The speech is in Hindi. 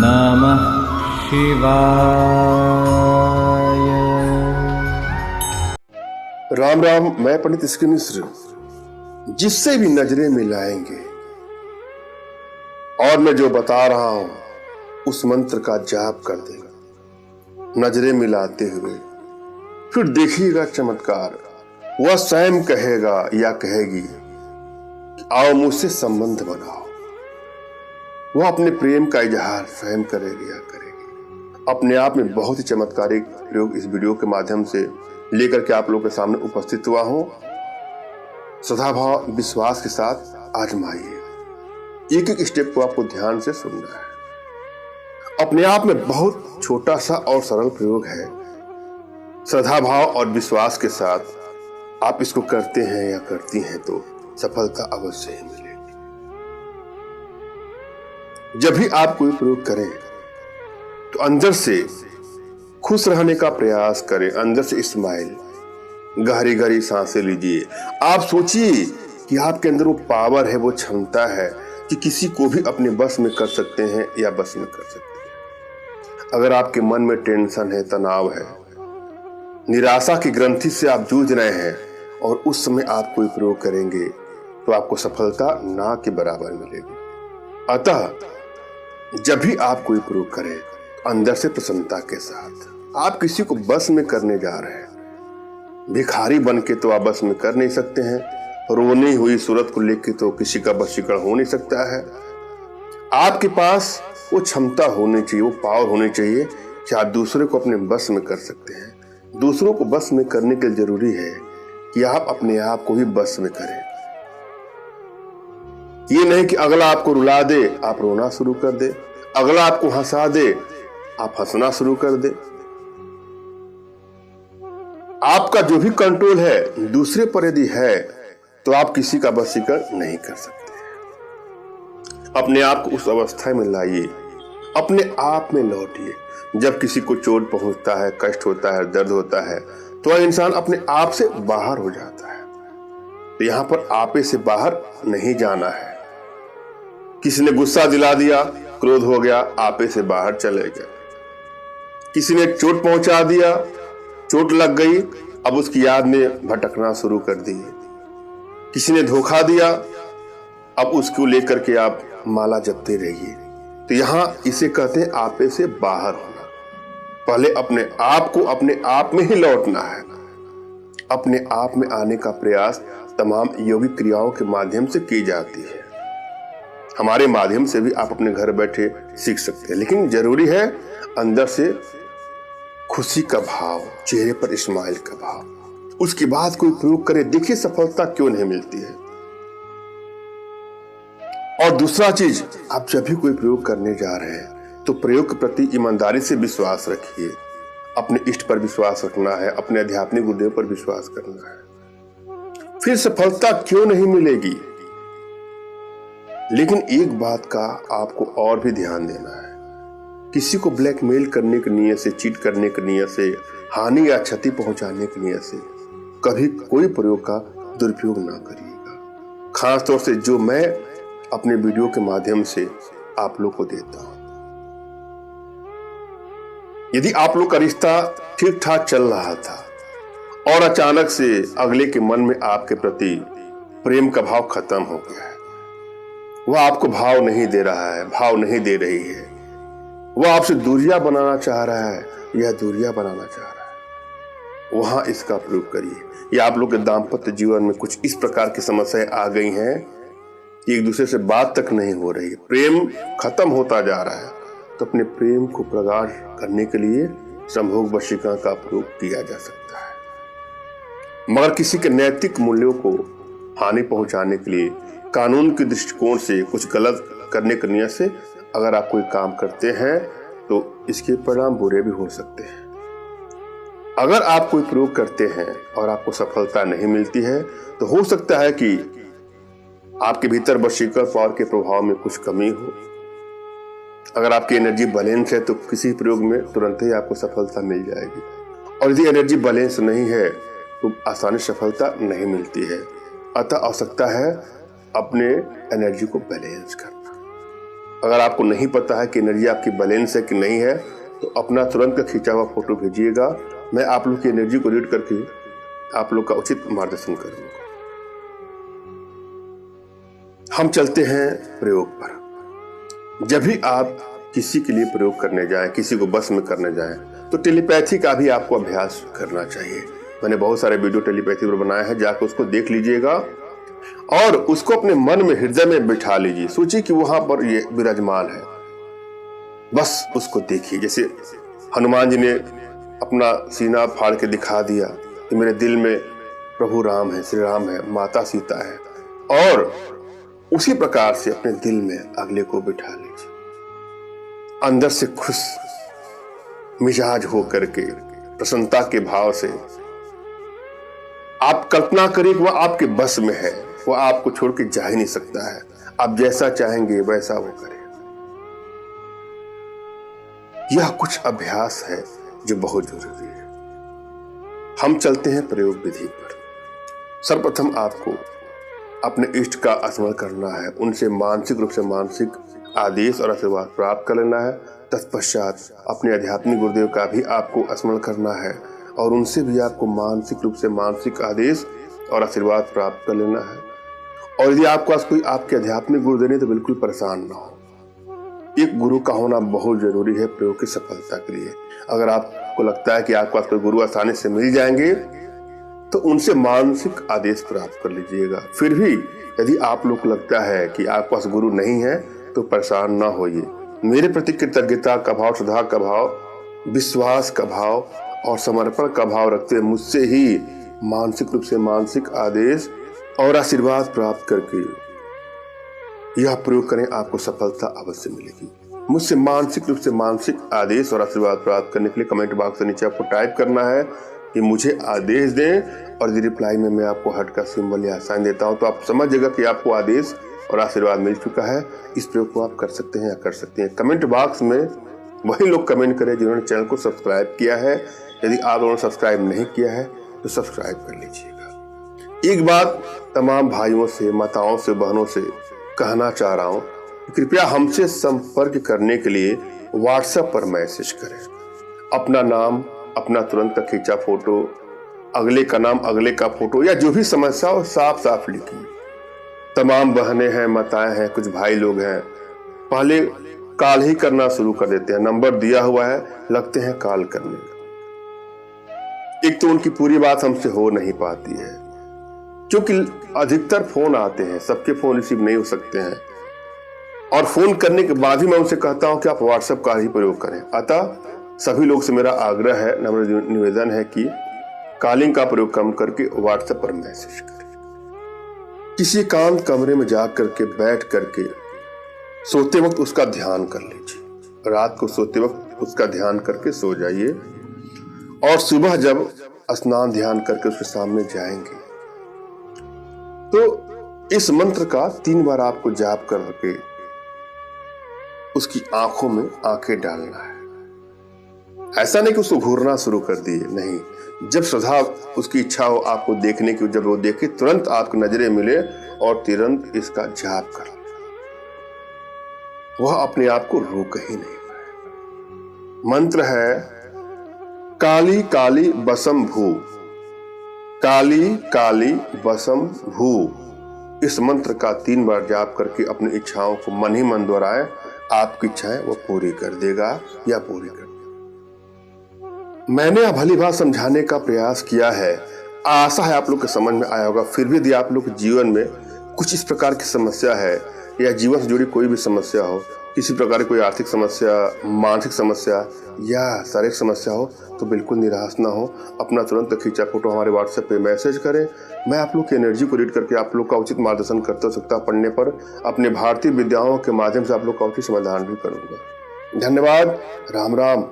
नमः शिवाय। राम राम। मैं पंडित इसके मिश्र। जिससे भी नजरें मिलाएंगे और मैं जो बता रहा हूं उस मंत्र का जाप कर देगा नजरें मिलाते हुए, फिर देखिएगा चमत्कार। वह स्वयं कहेगा या कहेगी कि आओ मुझसे संबंध बनाओ। वह अपने प्रेम का इजहार स्वयं करेगी या करेगी। अपने आप में बहुत ही चमत्कारिक प्रयोग इस वीडियो के माध्यम से लेकर के आप लोगों के सामने उपस्थित हुआ हूं। सदाभाव विश्वास के साथ आजमाइए। एक एक स्टेप को आपको ध्यान से सुनना है। अपने आप में बहुत छोटा सा और सरल प्रयोग है। श्रद्धाभाव और विश्वास के साथ आप इसको करते हैं या करती हैं तो सफलता अवश्य ही मिलेगी। जब भी आप कोई प्रयोग करें तो अंदर से खुश रहने का प्रयास करें। अंदर से स्माइल, गहरी गहरी सांसें लीजिए। आप सोचिए कि आपके अंदर वो पावर है, वो क्षमता है कि किसी को भी अपने बस में कर सकते हैं या बस में कर सकते हैं। अगर आपके मन में टेंशन है, तनाव है, निराशा की ग्रंथि से आप जूझ रहे हैं और उस समय आप कोई प्रयोग करेंगे तो आपको सफलता ना के बराबर मिलेगी। अतः जब भी आप कोई प्रयोग करें अंदर से प्रसन्नता के साथ। आप किसी को बस में करने जा रहे हैं। भिखारी बन के तो आप बस में कर नहीं सकते हैं। रोनी हुई सूरत को लेकर तो किसी का वशीकरण हो नहीं सकता है। आपके पास वो क्षमता होनी चाहिए, वो पावर होनी चाहिए कि आप दूसरे को अपने बस में कर सकते हैं। दूसरों को बस में करने के लिए जरूरी है कि आप अपने आप को भी बस में करें। ये नहीं कि अगला आपको रुला दे आप रोना शुरू कर दे, अगला आपको हंसा दे आप हंसना शुरू कर दे। आपका जो भी कंट्रोल है दूसरे पर यदि है तो आप किसी का वशीकरण नहीं कर सकते। अपने आप को उस अवस्था में लाइए, अपने आप में लौटिए। जब किसी को चोट पहुंचता है, कष्ट होता है, दर्द होता है तो वह इंसान अपने आप से बाहर हो जाता है। तो यहां पर आपे से बाहर नहीं जाना है। किसी ने गुस्सा दिला दिया, क्रोध हो गया, आपे से बाहर चले गए। किसी ने चोट पहुंचा दिया, चोट लग गई, अब उसकी याद में भटकना शुरू कर दिए। किसी ने धोखा दिया, अब उसको लेकर के आप माला जपते रहिए। तो यहां इसे कहते हैं आपे से बाहर होना। पहले अपने आप को अपने आप में ही लौटना है। अपने आप में आने का प्रयास तमाम योगिक क्रियाओं के माध्यम से की जाती है। हमारे माध्यम से भी आप अपने घर बैठे सीख सकते हैं, लेकिन जरूरी है अंदर से खुशी का भाव, चेहरे पर स्माइल का भाव। उसके बाद कोई प्रयोग करे, देखिए सफलता क्यों नहीं मिलती है। और दूसरा चीज, आप जब भी कोई प्रयोग करने जा रहे हैं तो प्रयोग के प्रति ईमानदारी से विश्वास रखिए। अपने इष्ट पर विश्वास रखना है, अपने आध्यात्मिक गुरुदेव पर विश्वास करना है। फिर सफलता क्यों नहीं मिलेगी। लेकिन एक बात का आपको और भी ध्यान देना है। किसी को ब्लैकमेल करने की नीयत से, चीट करने की नीयत से, हानि या क्षति पहुंचाने की नीयत से कभी कोई प्रयोग का दुरुपयोग ना करिएगा। खासतौर से जो मैं अपने वीडियो के माध्यम से आप लोग को देता हूं। यदि आप लोग का रिश्ता ठीक ठाक चल रहा था और अचानक से अगले के मन में आपके प्रति प्रेम का भाव खत्म हो गया है, वह आपको भाव नहीं दे रहा है, भाव नहीं दे रही है, वह आपसे दूरियां बनाना चाह रहा है या दूरियां बनाना चाह रहा है, वहां इसका प्रयोग करिए। या आप लोग के दाम्पत्य जीवन में कुछ इस प्रकार की समस्याएं आ गई हैं कि एक दूसरे से बात तक नहीं हो रही, प्रेम खत्म होता जा रहा है, तो अपने प्रेम को प्रगाढ़ करने के लिए संभोग वशीकरण का प्रयोग किया जा सकता है। मगर किसी के नैतिक मूल्यों को हानि पहुंचाने के लिए कानून के दृष्टिकोण से कुछ गलत करने की नीयत से अगर आप कोई काम करते हैं तो इसके परिणाम बुरे भी हो सकते हैं। अगर आप कोई प्रयोग करते हैं और आपको सफलता नहीं मिलती है तो हो सकता है कि आपके भीतर वशीकरण पावर के प्रभाव में कुछ कमी हो। अगर आपकी एनर्जी बैलेंस है तो किसी प्रयोग में तुरंत ही आपको सफलता मिल जाएगी। और यदि एनर्जी बैलेंस नहीं है तो आसानी से सफलता नहीं मिलती है। अतः आवश्यकता है अपने एनर्जी को बैलेंस करना। अगर आपको नहीं पता है कि एनर्जी आपकी बैलेंस है कि नहीं है, तो अपना तुरंत का खींचा हुआ फोटो भेजिएगा। मैं आप लोग की एनर्जी को रीड करके आप लोग का उचित मार्गदर्शन करूंगा। हम चलते हैं प्रयोग पर। जब भी आप किसी के लिए प्रयोग करने जाएं, किसी को बस में करने जाएं, तो टेलीपैथी का भी आपको अभ्यास करना चाहिए। मैंने बहुत सारे वीडियो टेलीपैथी पर बनाए हैं, जाकर उसको देख लीजिएगा और उसको अपने मन में, हृदय में बिठा लीजिए। सोचिए कि वहां पर ये विराजमान है, बस उसको देखिए। जैसे हनुमान जी ने अपना सीना फाड़ के दिखा दिया कि मेरे दिल में प्रभु राम है, श्री राम है, माता सीता है, और उसी प्रकार से अपने दिल में अगले को बिठा लीजिए। अंदर से खुश मिजाज हो करके, प्रसन्नता के भाव से आप कल्पना करिए कि वह आपके बस में है, वह आपको छोड़ के जा ही नहीं सकता है। आप जैसा चाहेंगे वैसा वो करे। यह कुछ अभ्यास है जो बहुत जरूरी है। हम चलते हैं प्रयोग विधि पर। सर्वप्रथम आपको अपने इष्ट का स्मरण करना है, उनसे मानसिक रूप से मानसिक आदेश और आशीर्वाद प्राप्त कर लेना है। तत्पश्चात अपने आध्यात्मिक गुरुदेव का भी आपको स्मरण करना है और उनसे भी आपको मानसिक रूप से मानसिक आदेश और आशीर्वाद प्राप्त कर लेना है। और यदि आपके पास कोई आपके आध्यात्मिक गुरुदेव नहीं, तो बिल्कुल परेशान ना हो। एक गुरु का होना बहुत जरूरी है प्रयोग की सफलता के लिए। अगर आपको लगता है कि आपके पास कोई गुरु आसानी से मिल जाएंगे, तो उनसे मानसिक आदेश प्राप्त कर लीजिएगा। फिर भी यदि आप लोग को लगता है कि आपके पास गुरु नहीं है, तो परेशान ना होइए। मेरे प्रति कृतज्ञता का भाव, श्रद्धा का भाव, विश्वास का भाव और समर्पण का भाव रखते हुए मुझसे ही मानसिक रूप से मानसिक आदेश और आशीर्वाद प्राप्त करके यह प्रयोग करें, आपको सफलता अवश्य मिलेगी। मुझसे मानसिक रूप से मानसिक आदेश और आशीर्वाद प्राप्त करने के लिए कमेंट बॉक्स के नीचे आपको टाइप करना है कि मुझे आदेश दें, और यदि रिप्लाई में मैं आपको हार्ट का सिंबल या साइन देता हूं, तो आप समझ जाएगा कि आपको आदेश और आशीर्वाद मिल चुका है। इस प्रयोग को आप कर सकते हैं या कर सकते हैं। कमेंट बॉक्स में वही लोग कमेंट करें जिन्होंने चैनल को सब्सक्राइब किया है। यदि आप लोगों ने सब्सक्राइब नहीं किया है, तो सब्सक्राइब कर लीजिएगा। एक बात तमाम भाइयों से, माताओं से, बहनों से कहना चाह रहा हूं, कृपया हमसे संपर्क करने के लिए व्हाट्सएप पर मैसेज करें। अपना नाम, अपना तुरंत का खींचा फोटो, अगले का नाम, अगले का फोटो, या जो भी समस्या हो साफ साफ लिखिए। तमाम बहनें हैं, माताएं हैं, कुछ भाई लोग हैं, पहले कॉल ही करना शुरू कर देते हैं। नंबर दिया हुआ है, लगते हैं कॉल करने। एक तो उनकी पूरी बात हमसे हो नहीं पाती है, क्योंकि अधिकतर फोन आते हैं, सबके फोन रिसीव नहीं हो सकते हैं, और फोन करने के बाद ही मैं उनसे कहता हूं कि आप व्हाट्सएप का ही प्रयोग करें। अतः सभी लोग से मेरा आग्रह है, नम्र निवेदन है कि कॉलिंग का प्रयोग कम करके व्हाट्सएप पर मैसेज करें। किसी एकांत कमरे में जा करके बैठ करके सोते वक्त उसका ध्यान कर लीजिए। रात को सोते वक्त उसका ध्यान करके सो जाइए, और सुबह जब स्नान ध्यान करके उसके सामने जाएंगे, तो इस मंत्र का 3 बार आपको जाप करके उसकी आंखों में आंखें डालना है। ऐसा नहीं कि उसको घूरना शुरू कर दिए, नहीं। जब श्रद्धा, उसकी इच्छा हो आपको देखने की, जब वो देखे, तुरंत आपकी नजरें मिले और तुरंत इसका जाप कर, वह अपने आप को रोक ही नहीं पाए। मंत्र है काली काली बसम भू, काली काली बसम भू। इस मंत्र का 3 बार जाप करके अपनी इच्छाओं को मन ही मन दोहराए, आपकी इच्छाएं वो पूरी कर देगा या पूरी कर देगा। मैंने भली बात समझाने का प्रयास किया है, आशा है आप लोग के समझ में आया होगा। फिर भी यदि आप लोग के जीवन में कुछ इस प्रकार की समस्या है, या जीवन से जुड़ी कोई भी समस्या हो, किसी प्रकार की कोई आर्थिक समस्या, मानसिक समस्या या शारीरिक समस्या हो, तो बिल्कुल निराश ना हो। अपना तुरंत खींचा फोटो हमारे व्हाट्सएप पे मैसेज करें। मैं आप लोग की एनर्जी को रीड करके आप लोग का उचित मार्गदर्शन करता सकता पढ़ने पर अपने भारतीय विद्याओं के माध्यम से आप लोग का उचित समाधान भी करूंगा। धन्यवाद। राम राम।